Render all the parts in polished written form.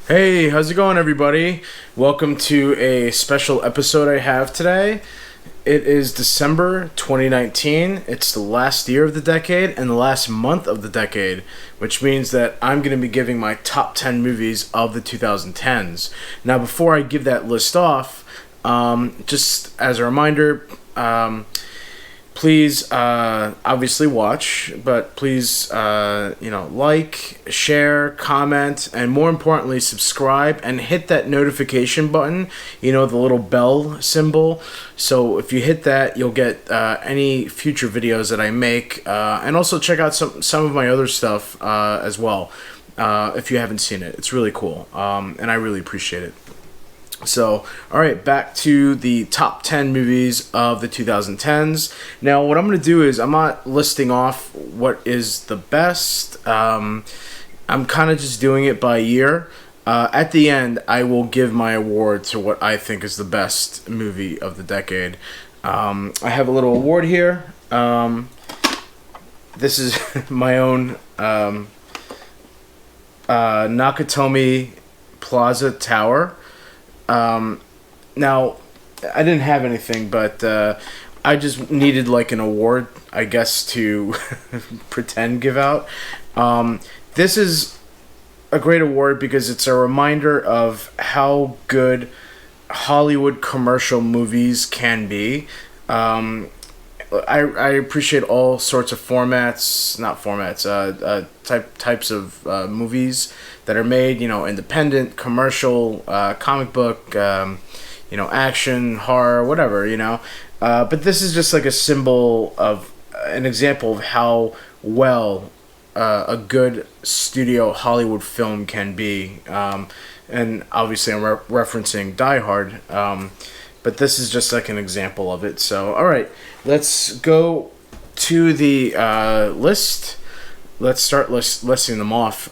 Hey, how's it going, everybody? Welcome to a special episode I have today. It is December 2019. It's the last year of the decade and the last month of the decade, which means that I'm going to be giving my top 10 movies of the 2010s. Now, before I give that list off, just as a reminder, please obviously watch, but please like, share, comment, and more importantly subscribe and hit that notification button, the little bell symbol. So if you hit that, you'll get any future videos that I make, and also check out some of my other stuff as well if you haven't seen it. It's really cool, and I really appreciate it. So, alright, back to the top 10 movies of the 2010s. Now, what I'm going to do is, I'm not listing off what is the best. I'm kind of just doing it by year. At the end, I will give my award to what I think is the best movie of the decade. I have a little award here. This is my own Nakatomi Plaza Tower. Now, I didn't have anything, but I just needed like an award, I guess, to give out. This is a great award because it's a reminder of how good Hollywood commercial movies can be. I appreciate all sorts of types of movies that are made, independent, commercial, comic book, action, horror, whatever, but this is just like a symbol of an example of how well a good studio Hollywood film can be. And obviously I'm referencing Die Hard, but this is just like an example of it. So, all right, let's go to the list. Let's start listing them off.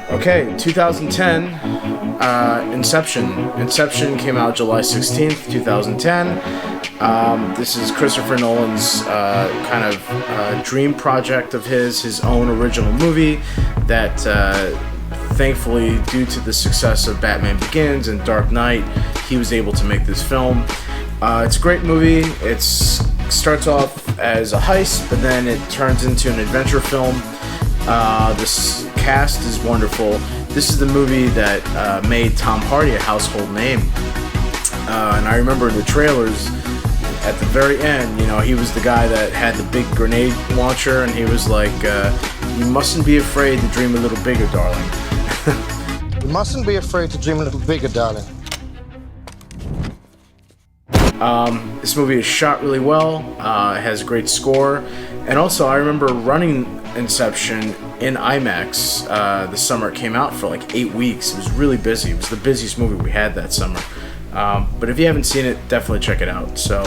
Okay, 2010, Inception. Inception came out July 16th, 2010. This is Christopher Nolan's dream project of his own original movie that thankfully, due to the success of Batman Begins and Dark Knight, he was able to make this film. It's a great movie. It starts off as a heist, but then it turns into an adventure film. This cast is wonderful. This is the movie that made Tom Hardy a household name. And I remember the trailers at the very end, he was the guy that had the big grenade launcher, and he was like, you mustn't be afraid to dream a little bigger, darling. You mustn't be afraid to dream a little bigger, darling. This movie is shot really well. It has a great score. And also, I remember running Inception in IMAX the summer it came out for like 8 weeks. It was really busy. It was the busiest movie we had that summer. But if you haven't seen it, definitely check it out. So,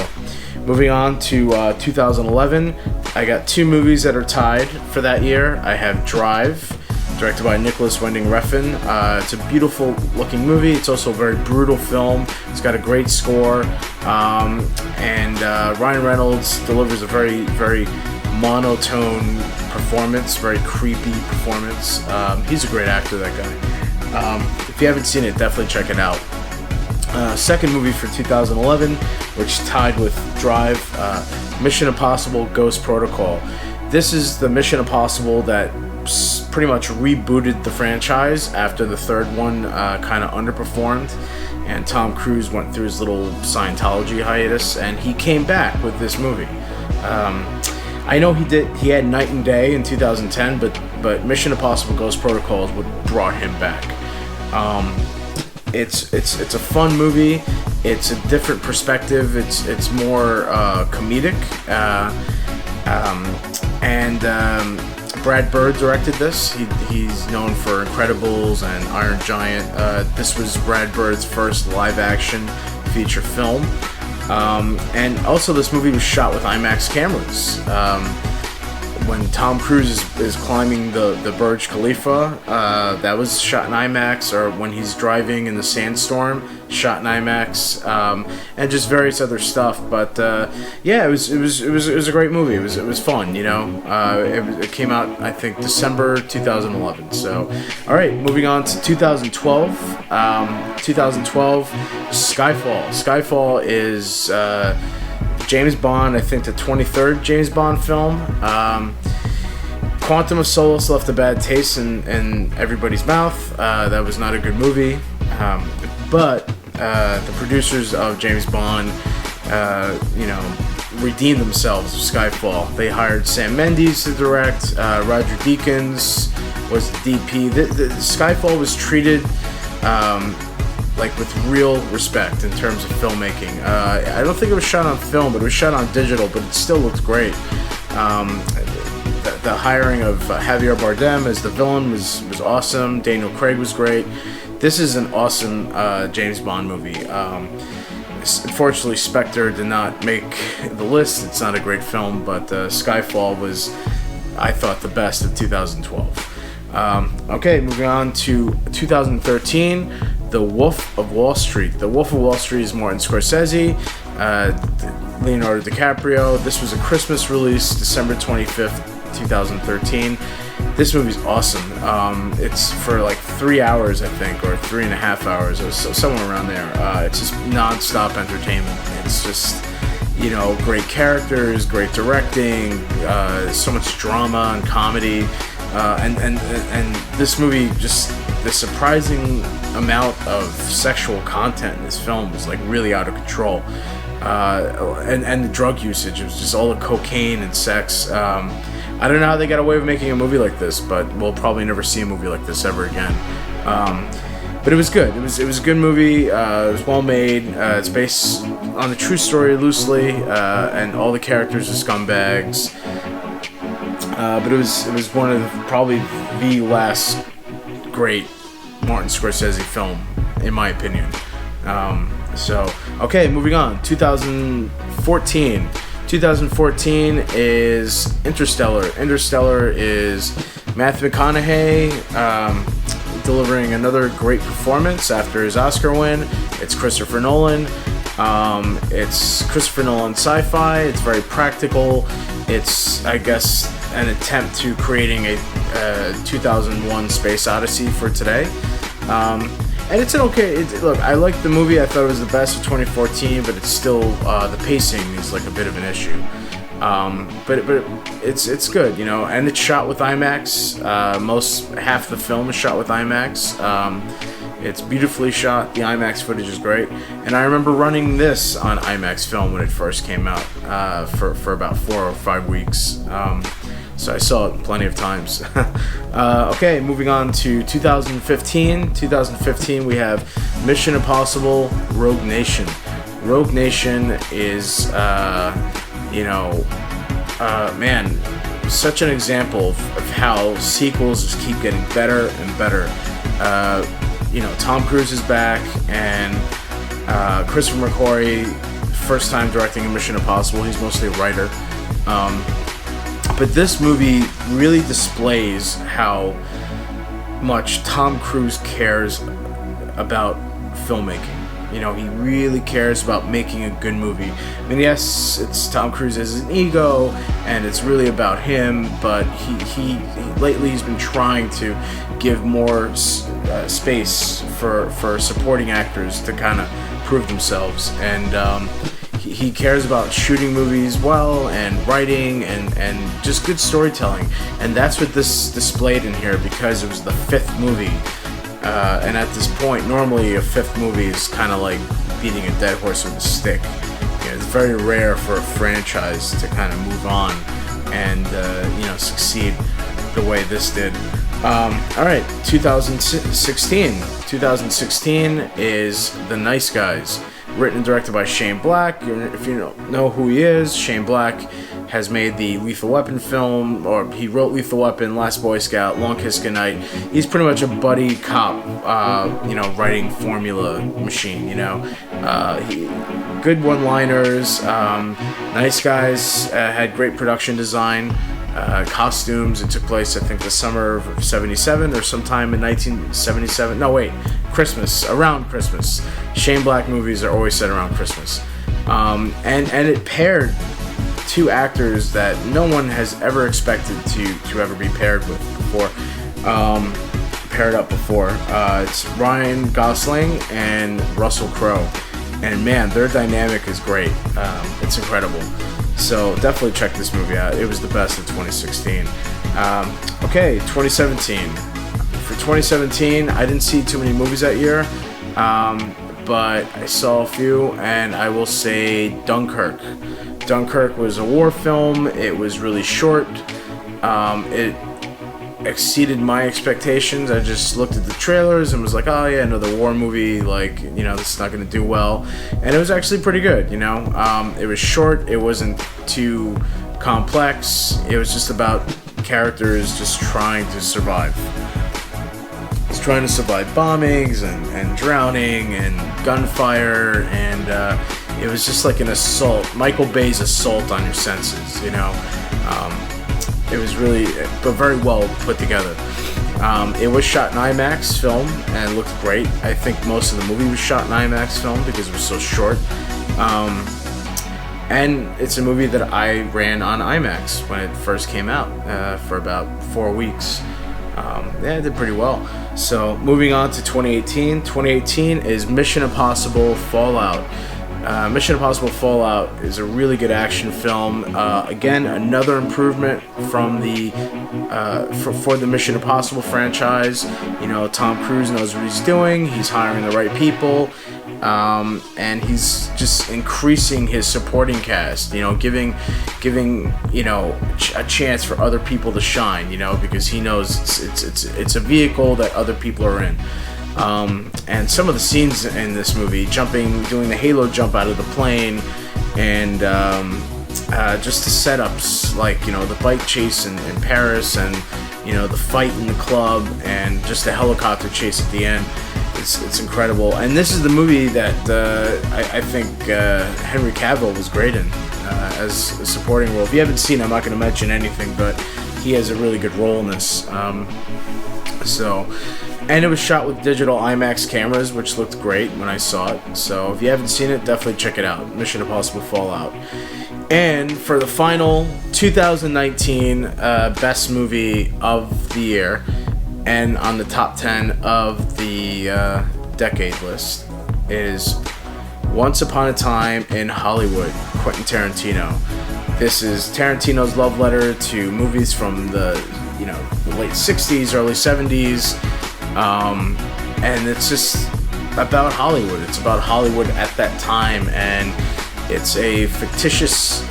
moving on to 2011, I got two movies that are tied for that year. I have Drive, directed by Nicholas Winding Refn. It's a beautiful looking movie. It's also a very brutal film. It's got a great score. And Ryan Reynolds delivers a very, very monotone performance, very creepy performance. He's a great actor, that guy. If you haven't seen it, definitely check it out. Second movie for 2011, which tied with Drive, Mission Impossible Ghost Protocol. This is the Mission Impossible that pretty much rebooted the franchise after the third one kind of underperformed, and Tom Cruise went through his little Scientology hiatus, and he came back with this movie. I know he had Night and Day in 2010, but Mission Impossible Ghost Protocol is what brought him back. It's a fun movie. It's a different perspective. It's more comedic, and Brad Bird directed this. He's known for Incredibles and Iron Giant. This was Brad Bird's first live-action feature film. And also this movie was shot with IMAX cameras. When Tom Cruise is climbing the Burj Khalifa, that was shot in IMAX, or when he's driving in the sandstorm, shot in IMAX, and just various other stuff. But yeah, it was a great movie. It was fun, you know. It came out, I think, December 2011. So, all right, moving on to 2012. 2012, Skyfall. Skyfall is James Bond, I think the 23rd James Bond film. Quantum of Solace left a bad taste in everybody's mouth. That was not a good movie. But the producers of James Bond, redeemed themselves with Skyfall. They hired Sam Mendes to direct. Roger Deakins was the DP. The Skyfall was treated with real respect in terms of filmmaking. I don't think it was shot on film, but it was shot on digital, but it still looked great. The hiring of Javier Bardem as the villain was awesome. Daniel Craig was great. This is an awesome James Bond movie. Unfortunately, Spectre did not make the list. It's not a great film, but Skyfall was, I thought, the best of 2012. Okay, moving on to 2013, The Wolf of Wall Street. The Wolf of Wall Street is Martin Scorsese, Leonardo DiCaprio. This was a Christmas release, December 25th, 2013. This movie's awesome. It's for like 3 hours, I think, or 3.5 hours, or somewhere around there. It's just non-stop entertainment. It's just, great characters, great directing, so much drama and comedy, and this movie, just the surprising amount of sexual content in this film was like really out of control. And the drug usage, it was just all the cocaine and sex. I don't know how they got away with making a movie like this, but we'll probably never see a movie like this ever again. But it was good. It was a good movie. It was well made. It's based on a true story loosely, and all the characters are scumbags. But it was one of probably the last great Martin Scorsese film, in my opinion. Okay, moving on. 2014. 2014 is Interstellar. Interstellar is Matthew McConaughey delivering another great performance after his Oscar win. It's Christopher Nolan. It's Christopher Nolan sci-fi. It's very practical. It's, I guess, an attempt to creating a 2001 Space Odyssey for today. And it's an okay. Look, I liked the movie. I thought it was the best of 2014, but it's still the pacing is like a bit of an issue. But it's good, and it's shot with IMAX. Half the film is shot with IMAX. It's beautifully shot. The IMAX footage is great, and I remember running this on IMAX film when it first came out for about 4 or 5 weeks. So I saw it plenty of times. Okay, moving on to 2015. 2015, we have Mission Impossible: Rogue Nation. Rogue Nation is, such an example of how sequels just keep getting better and better. Tom Cruise is back, and Christopher McQuarrie, first time directing a Mission Impossible. He's mostly a writer. But this movie really displays how much Tom Cruise cares about filmmaking. He really cares about making a good movie. I mean, yes, it's Tom Cruise as an ego, and it's really about him, but he lately he's been trying to give more space for supporting actors to kind of prove themselves, and he cares about shooting movies well, and writing, and just good storytelling. And that's what this displayed in here, because it was the 5th movie. And at this point, normally a 5th movie is kind of like beating a dead horse with a stick. It's very rare for a franchise to kind of move on and succeed the way this did. All right, 2016. 2016 is The Nice Guys. Written and directed by Shane Black. If you don't know who he is, Shane Black has made the Lethal Weapon film, or he wrote Lethal Weapon, Last Boy Scout, Long Kiss Goodnight. He's pretty much a buddy cop, writing formula machine. Good one-liners. Nice Guys had great production design. costumes. It took place, I think, the summer of 77 or sometime in 1977. No, wait, Christmas, around Christmas. Shane Black movies are always set around Christmas. And it paired two actors that no one has ever expected to ever be paired with before. Paired up before. It's Ryan Gosling and Russell Crowe. And man, their dynamic is great. It's incredible. So definitely check this movie out. It was the best of 2016. Okay, 2017. For 2017, I didn't see too many movies that year, but I saw a few, and I will say Dunkirk. Dunkirk was a war film. It was really short. It exceeded my expectations. I just looked at the trailers and was like, oh yeah, another war movie, like, you know, this is not going to do well. And it was actually pretty good, you know. It was short. It wasn't too complex. It was just about characters just trying to survive. It's trying to survive bombings and drowning and gunfire, and it was just like an assault, Michael Bay's assault on your senses, you know. It was really, but very well put together. It was shot in IMAX film and looked great. I think most of the movie was shot in IMAX film because it was so short. And it's a movie that I ran on IMAX when it first came out for about 4 weeks. Yeah, it did pretty well. So moving on to 2018. 2018 is Mission Impossible Fallout. Mission Impossible Fallout is a really good action film. Again, another improvement from the for the Mission Impossible franchise. You know, Tom Cruise knows what he's doing. He's hiring the right people, and he's just increasing his supporting cast. You know, giving you know a chance for other people to shine. You know, because he knows it's a vehicle that other people are in. And some of the scenes in this movie, doing the halo jump out of the plane, and just the setups, like, you know, the bike chase in Paris, and, you know, the fight in the club, and just the helicopter chase at the end. It's incredible. And this is the movie that I think Henry Cavill was great in as a supporting role. If you haven't seen it, I'm not going to mention anything, but he has a really good role in this. And it was shot with digital IMAX cameras, which looked great when I saw it. So if you haven't seen it, definitely check it out. Mission Impossible Fallout. And for the final 2019 best movie of the year, and on the top 10 of the decade list, is Once Upon a Time in Hollywood, Quentin Tarantino. This is Tarantino's love letter to movies from the late 60s, early 70s. And it's just about Hollywood. It's about Hollywood at that time, and it's a fictitious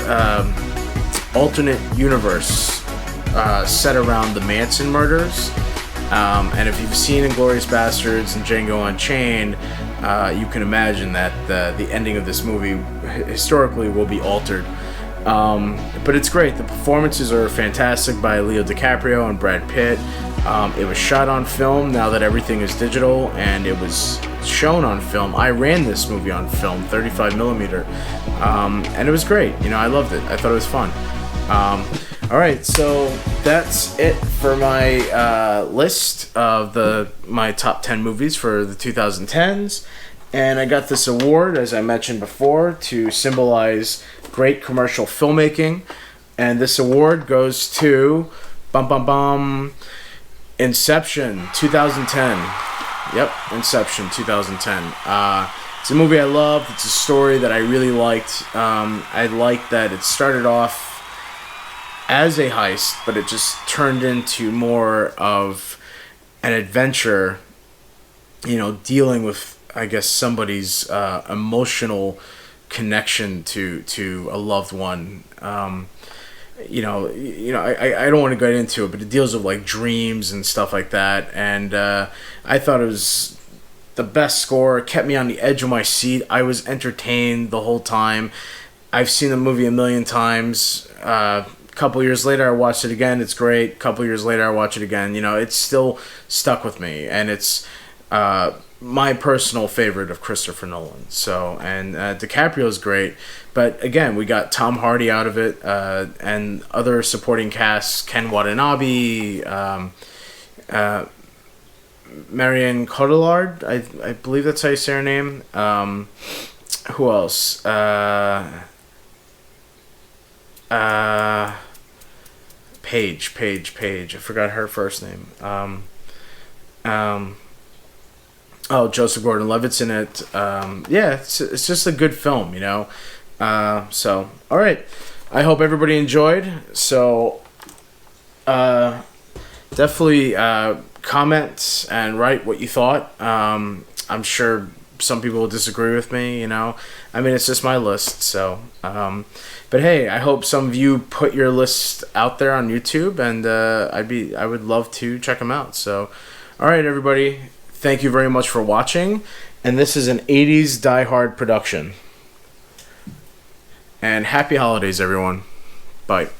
alternate universe set around the Manson murders. And if you've seen Inglourious Basterds and Django Unchained, you can imagine that the ending of this movie historically will be altered. But it's great. The performances are fantastic by Leo DiCaprio and Brad Pitt. It was shot on film now that everything is digital, and it was shown on film. I ran this movie on film, 35 millimeter, and it was great. You know, I loved it. I thought it was fun. All right, so that's it for my list of my top 10 movies for the 2010s. And I got this award, as I mentioned before, to symbolize great commercial filmmaking. And this award goes to Inception 2010. Yep, Inception 2010. It's a movie I loved. It's a story that I really liked. I liked that it started off as a heist, but it just turned into more of an adventure, you know, dealing with, I guess, somebody's emotional connection to a loved one. I don't want to get into it, but it deals with like dreams and stuff like that. And I thought it was the best score. It kept me on the edge of my seat. I was entertained the whole time. I've seen the movie a million times. Couple years later, I watched it again. It's great. Couple years later, I watch it again. You know, it's still stuck with me, and it's my personal favorite of Christopher Nolan. So, and DiCaprio's great, but again, we got Tom Hardy out of it, and other supporting casts: Ken Watanabe, Marianne Cotillard, I believe that's how you say her name. Who else? Paige. I forgot her first name. Joseph Gordon-Levitt's in it. Yeah, it's just a good film, you know. So, all right. I hope everybody enjoyed. So, definitely comment and write what you thought. I'm sure some people will disagree with me, you know. I mean, it's just my list, so. But hey, I hope some of you put your list out there on YouTube, and I would love to check them out. So, all right, everybody. Thank you very much for watching, and this is an 80s Die Hard production. And happy holidays, everyone. Bye.